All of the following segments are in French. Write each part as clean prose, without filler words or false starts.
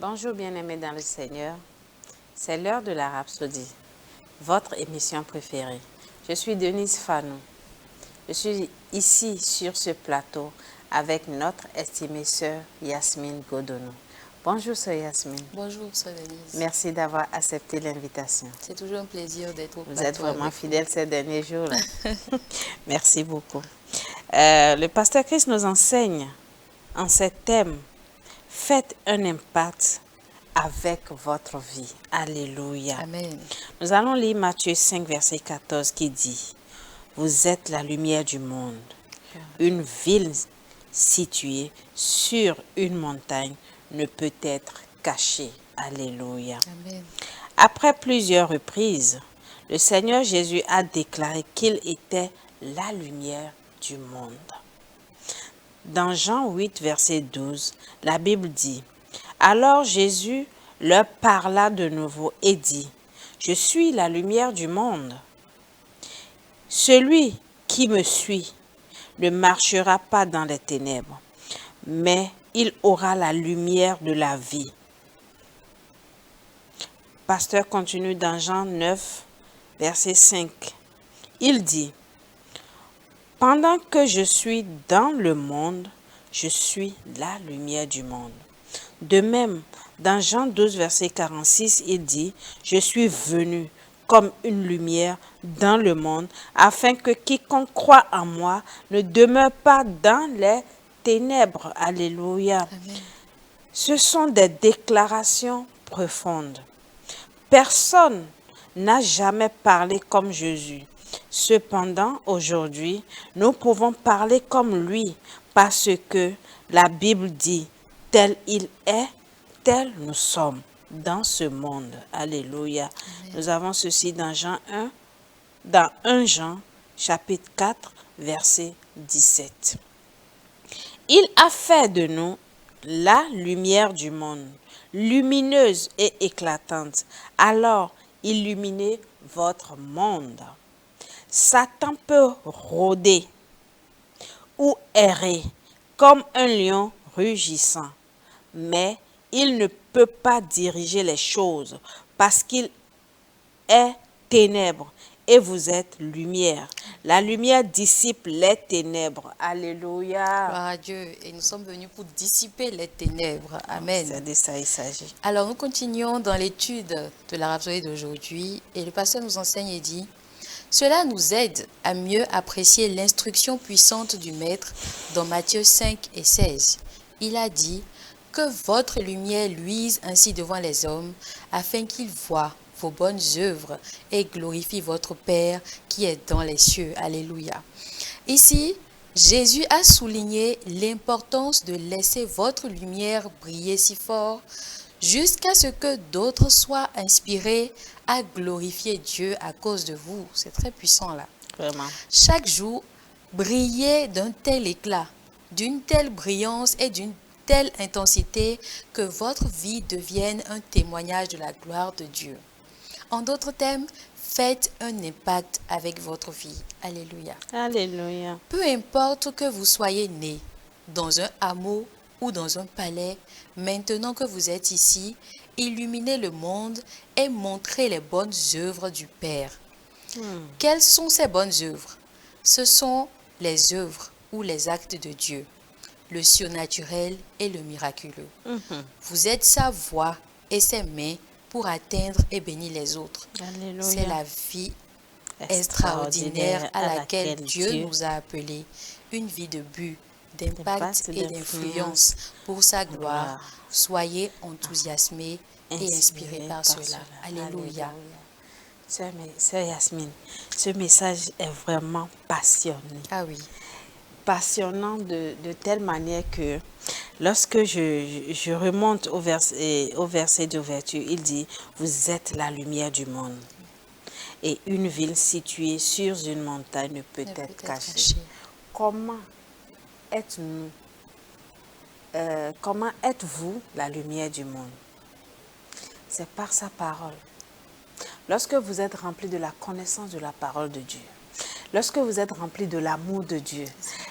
Bonjour bien-aimés dans le Seigneur, c'est l'heure de la Rhapsodie, votre émission préférée. Je suis Denise Fanou. Je suis ici sur ce plateau avec notre estimée sœur Yasmine Godonou. Bonjour sœur Yasmine. Bonjour sœur Denise. Merci d'avoir accepté l'invitation. C'est toujours un plaisir d'être au plateau. Vous êtes vraiment fidèle ces derniers jours. Merci beaucoup. Le pasteur Christ nous enseigne en ces thèmes. Faites un impact avec votre vie. Alléluia. Amen. Nous allons lire Matthieu 5, verset 14 qui dit « Vous êtes la lumière du monde. Une ville située sur une montagne ne peut être cachée. » Alléluia. Amen. Après plusieurs reprises, le Seigneur Jésus a déclaré qu'il était la lumière du monde. Dans Jean 8, verset 12, la Bible dit « Alors Jésus leur parla de nouveau et dit « Je suis la lumière du monde. Celui qui me suit ne marchera pas dans les ténèbres, mais il aura la lumière de la vie. » Pasteur continue dans Jean 9, verset 5. Il dit « Pendant que je suis dans le monde, je suis la lumière du monde. » De même, dans Jean 12, verset 46, il dit « Je suis venu comme une lumière dans le monde, afin que quiconque croit en moi ne demeure pas dans les ténèbres. » Alléluia. Amen. Ce sont des déclarations profondes. Personne n'a jamais parlé comme Jésus. Cependant, aujourd'hui, nous pouvons parler comme lui parce que la Bible dit « tel il est, tel nous sommes dans ce monde. » Alléluia. Amen. Nous avons ceci dans dans 1 Jean, chapitre 4, verset 17. Il a fait de nous la lumière du monde, lumineuse et éclatante. Alors, illuminez votre monde. Satan peut rôder ou errer comme un lion rugissant, mais il ne peut pas diriger les choses parce qu'il est ténèbres et vous êtes lumière. La lumière dissipe les ténèbres. Alléluia. Gloire à Dieu. Et nous sommes venus pour dissiper les ténèbres. Amen. C'est de ça il s'agit. Alors nous continuons dans l'étude de la Rhapsodie d'aujourd'hui et le pasteur nous enseigne et dit « Cela nous aide à mieux apprécier l'instruction puissante du Maître dans Matthieu 5 et 16. Il a dit « Que votre lumière luise ainsi devant les hommes, afin qu'ils voient vos bonnes œuvres et glorifient votre Père qui est dans les cieux. » Alléluia. Ici, Jésus a souligné l'importance de laisser votre lumière briller si fort jusqu'à ce que d'autres soient inspirés à glorifier Dieu à cause de vous. C'est très puissant là. Vraiment. Chaque jour, brillez d'un tel éclat, d'une telle brillance et d'une telle intensité que votre vie devienne un témoignage de la gloire de Dieu. En d'autres termes, faites un impact avec votre vie. Alléluia. Alléluia. Peu importe que vous soyez né dans un hameau ou dans un palais, maintenant que vous êtes ici, illuminez le monde et montrez les bonnes œuvres du Père. Quelles sont ces bonnes œuvres? Ce sont les œuvres ou les actes de Dieu, le surnaturel et le miraculeux. Vous êtes sa voix et ses mains pour atteindre et bénir les autres. Alléluia. C'est la vie extraordinaire à laquelle Dieu nous a appelés. Une vie de but, d'impact et d'influence pour sa gloire. Soyez enthousiasmés et inspirés par cela. Alléluia. Sœur Yasmine, ce message est vraiment passionnant. Ah oui. Passionnant de telle manière que lorsque je remonte au verset d'ouverture, il dit « Vous êtes la lumière du monde. Et une ville située sur une montagne ne peut être cachée. » Comment êtes-nous? Comment êtes-vous la lumière du monde? C'est par sa parole. Lorsque vous êtes rempli de la connaissance de la parole de Dieu, lorsque vous êtes rempli de l'amour de Dieu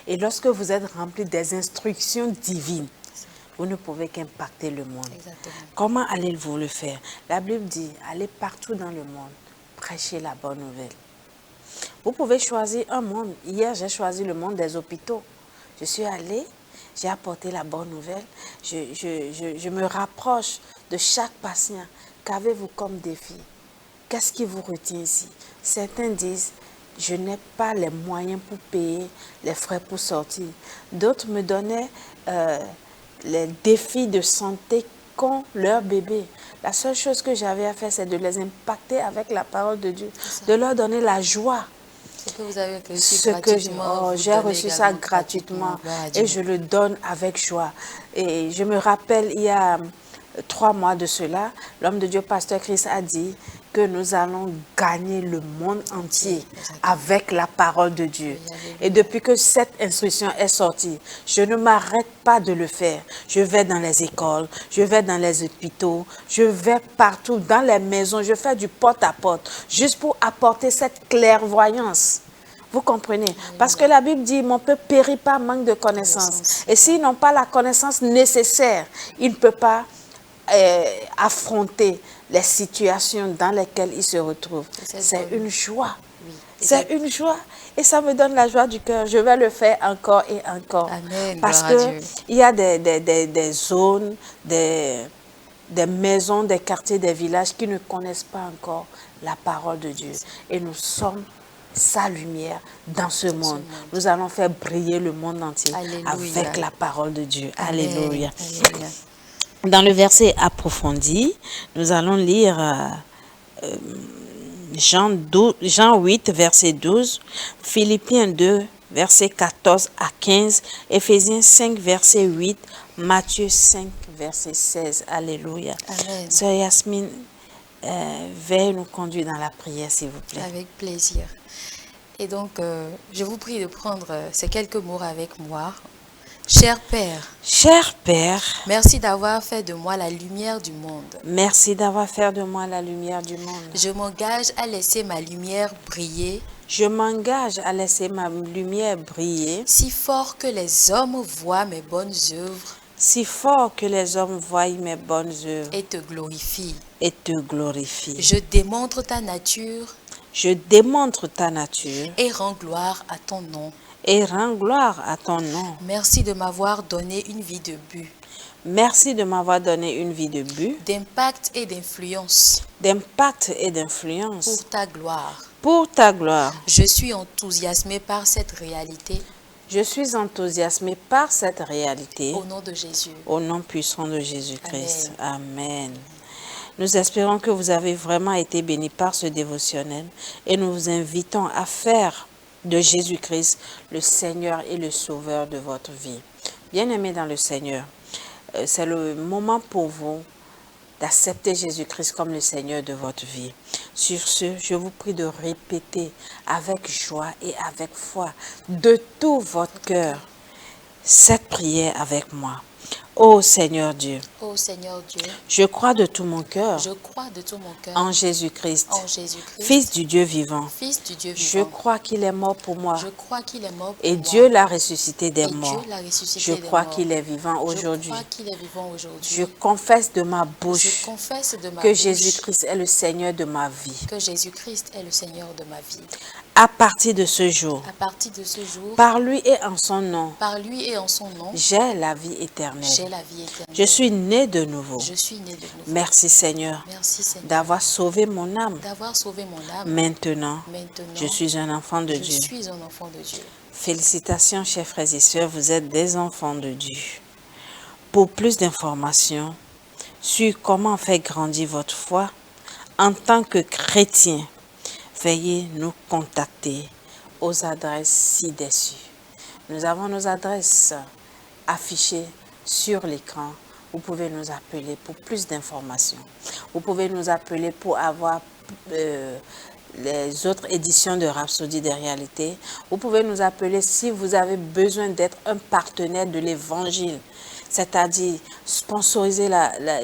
et lorsque vous êtes rempli des instructions divines, vous ne pouvez qu'impacter le monde. Exactement. Comment allez-vous le faire? La Bible dit, allez partout dans le monde, prêcher la bonne nouvelle. Vous pouvez choisir un monde. Hier, j'ai choisi le monde des hôpitaux. Je suis allée, j'ai apporté la bonne nouvelle. Je me rapproche de chaque patient. Qu'avez-vous comme défi? Qu'est-ce qui vous retient ici? Certains disent, je n'ai pas les moyens pour payer les frais pour sortir. D'autres me donnaient les défis de santé qu'ont leurs bébés. La seule chose que j'avais à faire, c'est de les impacter avec la parole de Dieu, de leur donner la joie. Ce que vous avez reçu gratuitement, J'ai reçu ça gratuitement et je le donne avec joie. Et je me rappelle, il y a 3 mois de cela, l'homme de Dieu, pasteur Chris, a dit que nous allons gagner le monde entier avec la parole de Dieu. Et depuis que cette instruction est sortie, je ne m'arrête pas de le faire. Je vais dans les écoles, je vais dans les hôpitaux, je vais partout, dans les maisons, je fais du porte-à-porte, juste pour apporter cette clairvoyance. Vous comprenez? Parce que la Bible dit, mon peuple périt par manque de connaissance. Et s'ils n'ont pas la connaissance nécessaire, ils ne peuvent pas affronter les situations dans lesquelles ils se retrouvent. C'est une joie. Oui. C'est une joie. Et ça me donne la joie du cœur. Je vais le faire encore et encore. Amen. Parce qu'il y a des zones, des maisons, des quartiers, des villages qui ne connaissent pas encore la parole de Dieu. Et nous sommes sa lumière dans ce monde. Nous allons faire briller le monde entier. Alléluia. Avec la parole de Dieu. Amen. Alléluia. Alléluia. Dans le verset approfondi, nous allons lire Jean 8, verset 12, Philippiens 2, verset 14 à 15, Éphésiens 5, verset 8, Matthieu 5, verset 16. Alléluia. Amen. Sœur Yasmine, veuillez nous conduire dans la prière, s'il vous plaît. Avec plaisir. Et donc, je vous prie de prendre ces quelques mots avec moi. Cher Père, merci d'avoir fait de moi la lumière du monde. Merci d'avoir fait de moi la lumière du monde. Je m'engage à laisser ma lumière briller. Je m'engage à laisser ma lumière briller. Si fort que les hommes voient mes bonnes œuvres. Si fort que les hommes voient mes bonnes œuvres. Et te glorifient. Et te glorifient. Je démontre ta nature. Je démontre ta nature. Et rends gloire à ton nom. Et rends gloire à ton nom. Merci de m'avoir donné une vie de but. Merci de m'avoir donné une vie de but. D'impact et d'influence. D'impact et d'influence. Pour ta gloire. Pour ta gloire. Je suis enthousiasmé par cette réalité. Je suis enthousiasmé par cette réalité. Au nom de Jésus. Au nom puissant de Jésus-Christ. Amen. Nous espérons que vous avez vraiment été bénis par ce dévotionnel et nous vous invitons à faire de Jésus-Christ le Seigneur et le Sauveur de votre vie. Bien-aimés dans le Seigneur, c'est le moment pour vous d'accepter Jésus-Christ comme le Seigneur de votre vie. Sur ce, je vous prie de répéter avec joie et avec foi de tout votre cœur cette prière avec moi. Ô Seigneur Dieu, ô Seigneur Dieu, je crois de tout mon cœur, je crois de tout mon cœur en Jésus-Christ, Fils du Dieu vivant. Fils du Dieu vivant. Je crois qu'il est mort pour moi. Je crois qu'il est mort pour et moi. Dieu l'a ressuscité des morts. Dieu l'a ressuscité je des crois morts. qu'il est vivant aujourd'hui. Je crois qu'il est vivant aujourd'hui. Je confesse de ma bouche que Jésus-Christ est le Seigneur de ma vie. Que Jésus-Christ est le Seigneur de ma vie. À partir de ce jour, par lui et en son nom, j'ai la vie éternelle. Je suis né de nouveau. Merci Seigneur, d'avoir sauvé mon âme. Maintenant, je suis un enfant de Dieu. Félicitations, chers frères et sœurs, vous êtes des enfants de Dieu. Pour plus d'informations sur comment faire grandir votre foi en tant que chrétien, veuillez nous contacter aux adresses ci-dessus. Nous avons nos adresses affichées sur l'écran. Vous pouvez nous appeler pour plus d'informations. Vous pouvez nous appeler pour avoir les autres éditions de Rhapsodie des réalités. Vous pouvez nous appeler si vous avez besoin d'être un partenaire de l'évangile, c'est-à-dire sponsoriser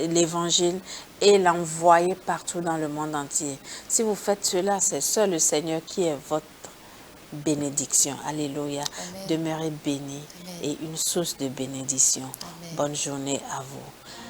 l'évangile et l'envoyer partout dans le monde entier. Si vous faites cela, c'est seul le Seigneur qui est votre bénédiction. Alléluia. Amen. Demeurez bénis Amen. et une source de bénédiction. Amen. Bonne journée à vous.